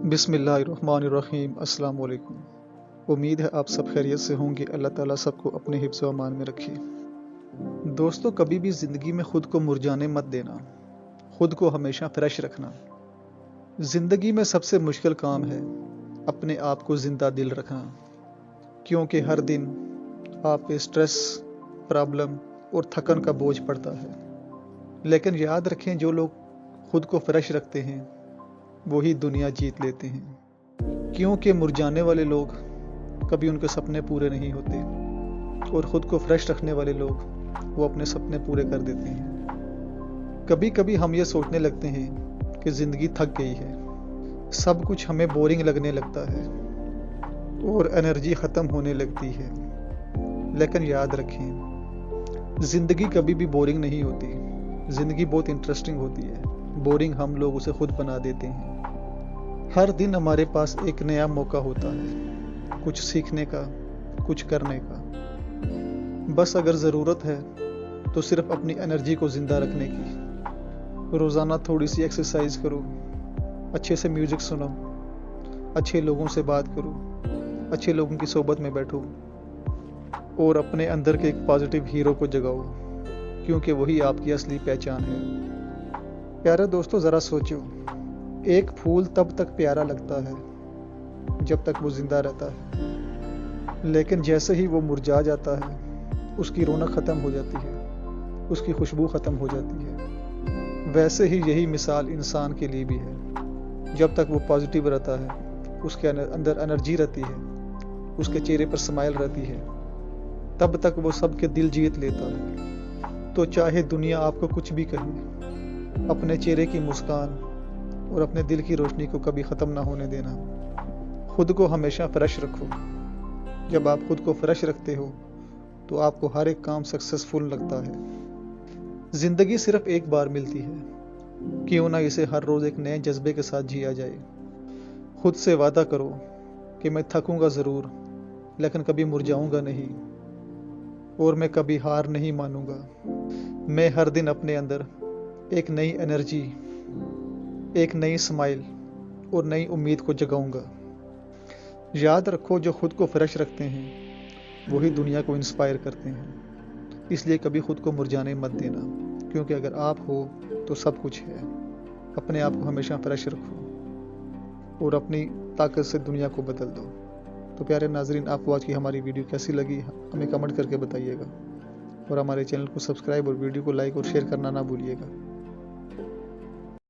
बिस्मिल्लाहिर्रहमानिर्रहीम। अस्सलाम वालेकुम। उम्मीद है आप सब खैरियत से होंगे। अल्लाह ताला सबको अपने हिफ्ज़ व अमान में रखे। दोस्तों, कभी भी ज़िंदगी में ख़ुद को मुरझाने मत देना, ख़ुद को हमेशा फ्रेश रखना। ज़िंदगी में सबसे मुश्किल काम है अपने आप को ज़िंदा दिल रखना, क्योंकि हर दिन आप पे स्ट्रेस, प्रॉब्लम और थकन का बोझ पड़ता है। लेकिन याद रखें, जो लोग ख़ुद को फ्रेश रखते हैं वही दुनिया जीत लेते हैं, क्योंकि मुरझाने वाले लोग कभी उनके सपने पूरे नहीं होते और ख़ुद को फ्रेश रखने वाले लोग वो अपने सपने पूरे कर देते हैं। कभी कभी हम ये सोचने लगते हैं कि ज़िंदगी थक गई है, सब कुछ हमें बोरिंग लगने लगता है और एनर्जी ख़त्म होने लगती है। लेकिन याद रखें, ज़िंदगी कभी भी बोरिंग नहीं होती। ज़िंदगी बहुत इंटरेस्टिंग होती है। बोरिंग हम लोग उसे खुद बना देते हैं। हर दिन हमारे पास एक नया मौका होता है, कुछ सीखने का, कुछ करने का। बस अगर ज़रूरत है तो सिर्फ अपनी एनर्जी को ज़िंदा रखने की। रोज़ाना थोड़ी सी एक्सरसाइज करो, अच्छे से म्यूज़िक सुनो, अच्छे लोगों से बात करो, अच्छे लोगों की सोबत में बैठो और अपने अंदर के एक पॉजिटिव हीरो को जगाओ, क्योंकि वही आपकी असली पहचान है। प्यारे दोस्तों, ज़रा सोचो, एक फूल तब तक प्यारा लगता है जब तक वो जिंदा रहता है, लेकिन जैसे ही वो मुरझा जाता है उसकी रौनक ख़त्म हो जाती है, उसकी खुशबू ख़त्म हो जाती है। वैसे ही यही मिसाल इंसान के लिए भी है। जब तक वो पॉजिटिव रहता है, उसके अंदर एनर्जी रहती है, उसके चेहरे पर स्माइल रहती है, तब तक वो सबके दिल जीत लेता है। तो चाहे दुनिया आपको कुछ भी कहे, अपने चेहरे की मुस्कान और अपने दिल की रोशनी को कभी ख़त्म ना होने देना। खुद को हमेशा फ्रेश रखो। जब आप खुद को फ्रेश रखते हो तो आपको हर एक काम सक्सेसफुल लगता है। ज़िंदगी सिर्फ एक बार मिलती है, क्यों ना इसे हर रोज़ एक नए जज्बे के साथ जिया जाए। खुद से वादा करो कि मैं थकूंगा ज़रूर, लेकिन कभी मुरझाऊंगा नहीं, और मैं कभी हार नहीं मानूंगा। मैं हर दिन अपने अंदर एक नई एनर्जी, एक नई स्माइल और नई उम्मीद को जगाऊंगा। याद रखो, जो खुद को फ्रेश रखते हैं वही दुनिया को इंस्पायर करते हैं। इसलिए कभी खुद को मुरझाने मत देना, क्योंकि अगर आप हो तो सब कुछ है। अपने आप को हमेशा फ्रेश रखो और अपनी ताकत से दुनिया को बदल दो। तो प्यारे नाजरीन, आपको आज की हमारी वीडियो कैसी लगी हमें कमेंट करके बताइएगा, और हमारे चैनल को सब्सक्राइब और वीडियो को लाइक और शेयर करना ना भूलिएगा।